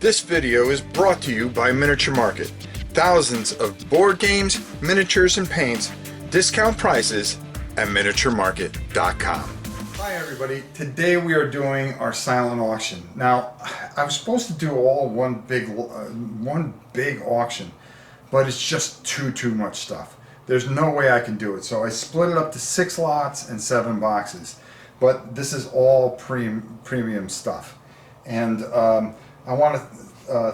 This video is brought to you by Miniature Market. Thousands of board games, miniatures, and paints, discount prices at miniaturemarket.com. Hi everybody, today we are doing our silent auction. Now, I was supposed to do all one big auction, but it's just too much stuff. There's no way I can do it, so I split it up to 6 lots and 7 boxes. But this is all premium stuff. And I want to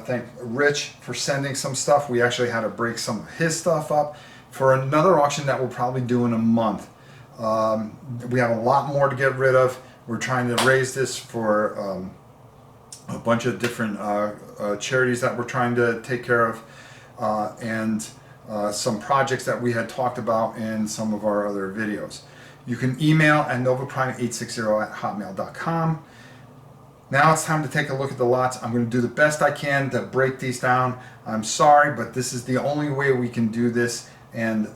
thank Rich for sending some stuff. We actually had to break some of his stuff up for another auction that we'll probably do in a month. We have a lot more to get rid of. We're trying to raise this for a bunch of different charities that we're trying to take care of, and some projects that we had talked about in some of our other videos. You can email at novaprime860@hotmail.com. Now it's time to take a look at the lots. I'm going to do the best I can to break these down. I'm sorry, but this is the only way we can do this, and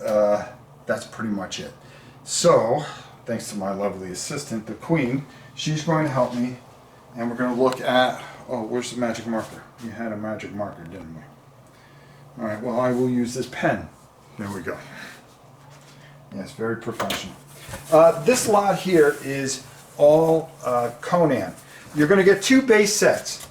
that's pretty much it. So, thanks to my lovely assistant, the Queen, she's going to help me, and we're going to look at, oh, where's the magic marker? We had a magic marker, didn't we? Alright, well, I will use this pen. There we go. Yes, very professional. This lot here is all Conan. You're going to get 2 base sets.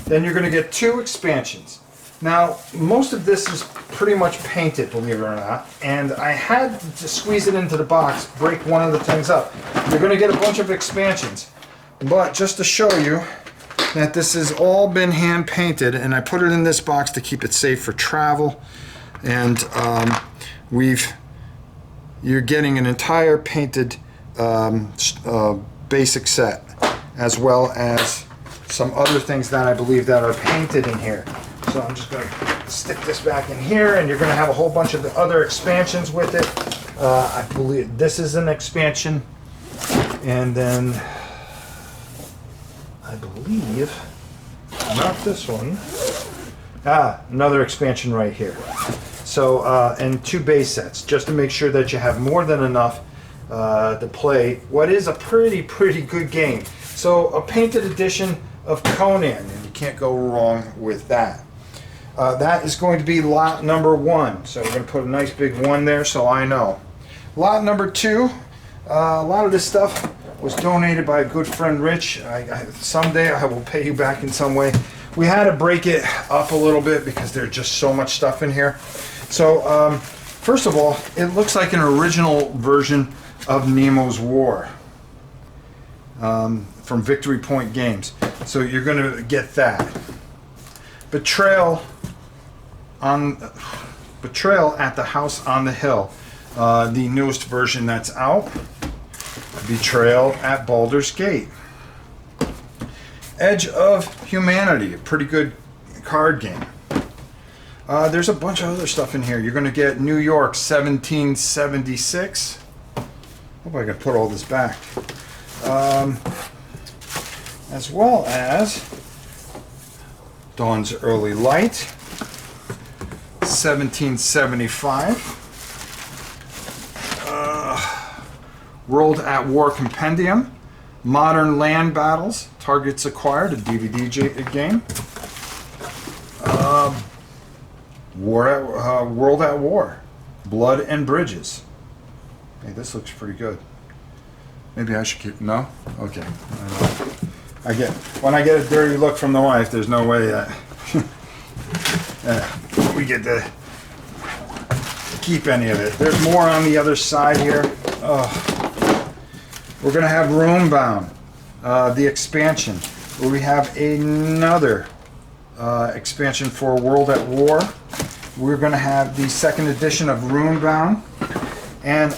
Then you're going to get 2 expansions. Now, most of this is pretty much painted, believe it or not, and I had to squeeze it into the box, break one of the things up. You're going to get a bunch of expansions. But just to show you that this has all been hand painted, and I put it in this box to keep it safe for travel, and you're getting an entire painted basic set, as well as some other things that I believe that are painted in here. So I'm just going to stick this back in here, and you're going to have a whole bunch of the other expansions with it. I believe this is an expansion, and then I believe not this one. Another expansion right here. So and 2 base sets, just to make sure that you have more than enough to play what is a pretty good game. So a painted edition of Conan, and you can't go wrong with that. That is going to be lot number 1. So we're going to put a nice big 1 there so I know. Lot number 2, a lot of this stuff was donated by a good friend Rich. Someday I will pay you back in some way. We had to break it up a little bit because there's just so much stuff in here. So first of all, it looks like an original version of Nemo's War from Victory Point Games. So you're going to get that. Betrayal at the House on the Hill, the newest version that's out. Betrayal at Baldur's Gate. Edge of Humanity, a pretty good card game. There's a bunch of other stuff in here. You're going to get New York 1776. Hope I can put all this back. As well as Dawn's Early Light 1775. World at War Compendium, Modern Land Battles, Targets Acquired, a DVD game. World at War, Blood and Bridges. Hey, this looks pretty good. Maybe I should keep, no? Okay. When I get a dirty look from the wife, there's no way that we get to keep any of it. There's more on the other side here. We're going to have Runebound, the expansion, where we have another expansion for World at War. We're going to have the 2nd edition of Runebound, and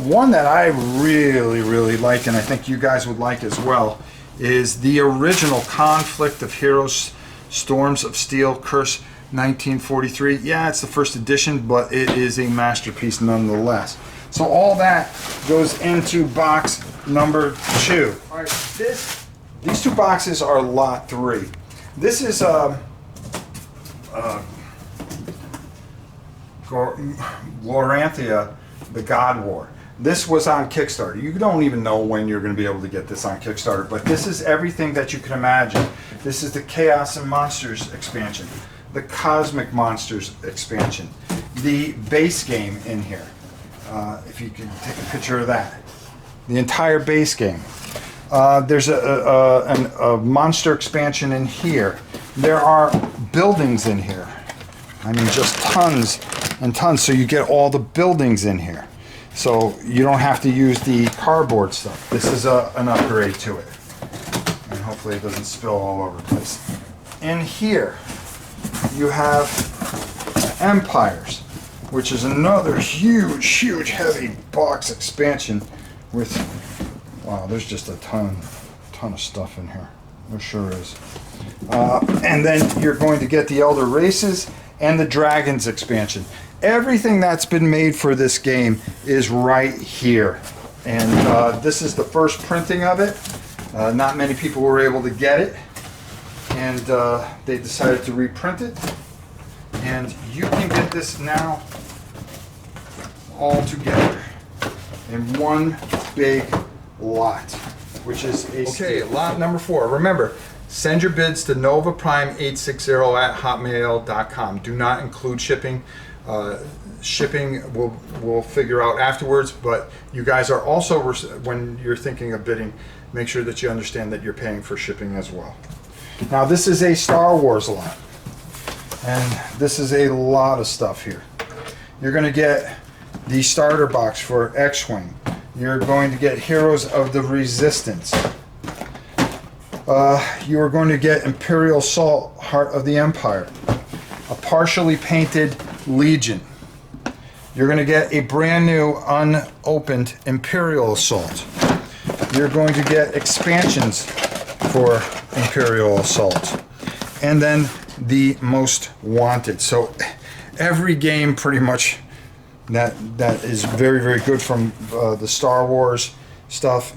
one that I really like, and I think you guys would like as well, is the original Conflict of Heroes, Storms of Steel, Curse 1943. Yeah, it's the 1st edition, but it is a masterpiece nonetheless. So all that goes into box number 2. All right, these 2 boxes are lot 3. This is Gloranthia, the God War. This was on Kickstarter. You don't even know when you're going to be able to get this on Kickstarter, but this is everything that you can imagine. This is the Chaos and Monsters expansion, the Cosmic Monsters expansion, the base game in here. If you can take a picture of that. The entire base game. There's a monster expansion in here. There are buildings in here. I mean, just tons and tons. So you get all the buildings in here. So you don't have to use the cardboard stuff. This is an upgrade to it. And hopefully it doesn't spill all over the place. In here, you have Empires, which is another huge, heavy box expansion with, wow, there's just a ton of stuff in here. There sure is. And then you're going to get the Elder Races and the Dragons expansion. Everything that's been made for this game is right here. And this is the first printing of it. Not many people were able to get it. And they decided to reprint it. And you can get this now all together in one big lot, which is a okay, lot number 4. Remember, send your bids to novaprime860@hotmail.com. Do not include shipping. Shipping we'll figure out afterwards, but you guys are also, when you're thinking of bidding, make sure that you understand that you're paying for shipping as well. Now this is a Star Wars lot, and this is a lot of stuff here. You're going to get the starter box for X-Wing. You're going to get Heroes of the Resistance. You are going to get Imperial Assault, Heart of the Empire. A partially painted Legion. You're going to get a brand new unopened Imperial Assault. You're going to get expansions for Imperial Assault. And then the Most Wanted. So every game pretty much that is very good from the Star Wars stuff.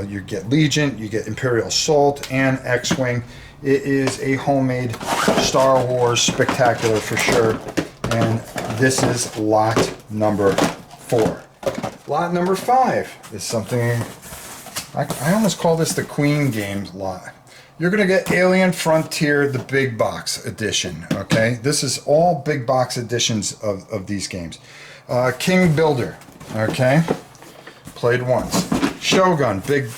You get Legion, you get Imperial Assault, and X-Wing. It is a homemade Star Wars spectacular for sure. And this is lot number 4. Lot number 5 is something, I almost call this the Queen Games lot. You're going to get Alien Frontier, the big box edition. Okay, this is all big box editions of these games. King Builder, okay, played once. Shogun, big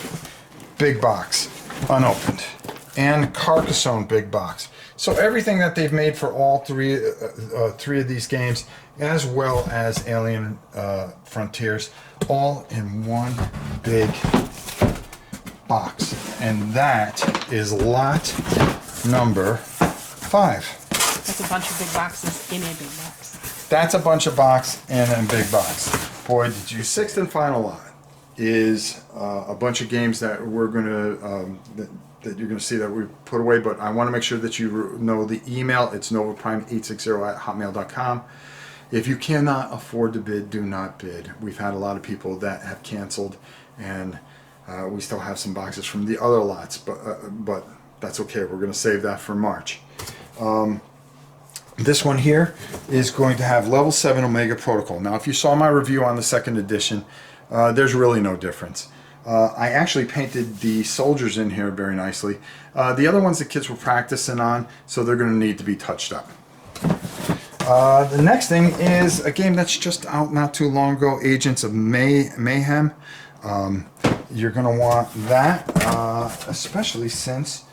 box, unopened. And Carcassonne big box. So everything that they've made for all three of these games, as well as Alien Frontiers, all in one big box. And that is lot number 5. That's a bunch of big boxes in a big box. That's a bunch of box in a big box. Boy, did you. 6th and final lot is a bunch of games that we're going to that you're going to see that we put away, but I want to make sure that you know the email. It's novaprime860@hotmail.com. If you cannot afford to bid, do not bid. We've had a lot of people that have canceled, and we still have some boxes from the other lots, but that's okay. We're going to save that for March. This one here is going to have level 7 Omega Protocol. Now, if you saw my review on the 2nd edition, there's really no difference. I actually painted the soldiers in here very nicely. The other ones the kids were practicing on, so they're going to need to be touched up. The next thing is a game that's just out not too long ago, Agents of Mayhem. You're going to want that, especially since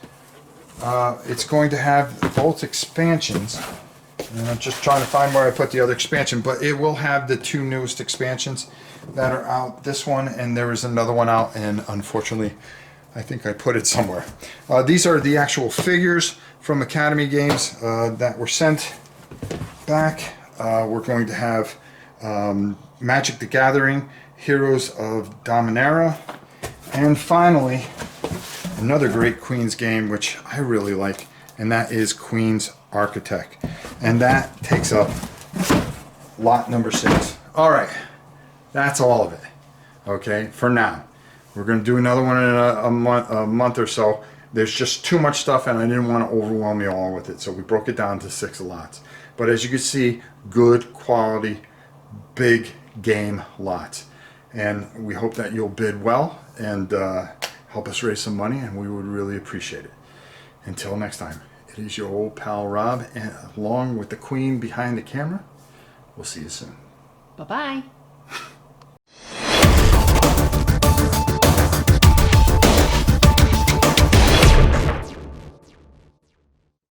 it's going to have both expansions. And I'm just trying to find where I put the other expansion, but it will have the 2 newest expansions that are out. This one, and there is another one out, and unfortunately I think I put it somewhere. These are the actual figures from Academy Games that were sent back. We're going to have Magic the Gathering, Heroes of Dominaria, and finally another great Queen's game which I really like, and that is Queen's Architect, and that takes up lot number 6. Alright, that's all of it, okay, for now. We're going to do another one in a month or so. There's just too much stuff, and I didn't want to overwhelm you all with it, so we broke it down to 6 lots. But as you can see, good quality, big game lots. And we hope that you'll bid well and help us raise some money, and we would really appreciate it. Until next time, it is your old pal Rob, and along with the queen behind the camera. We'll see you soon. Bye-bye.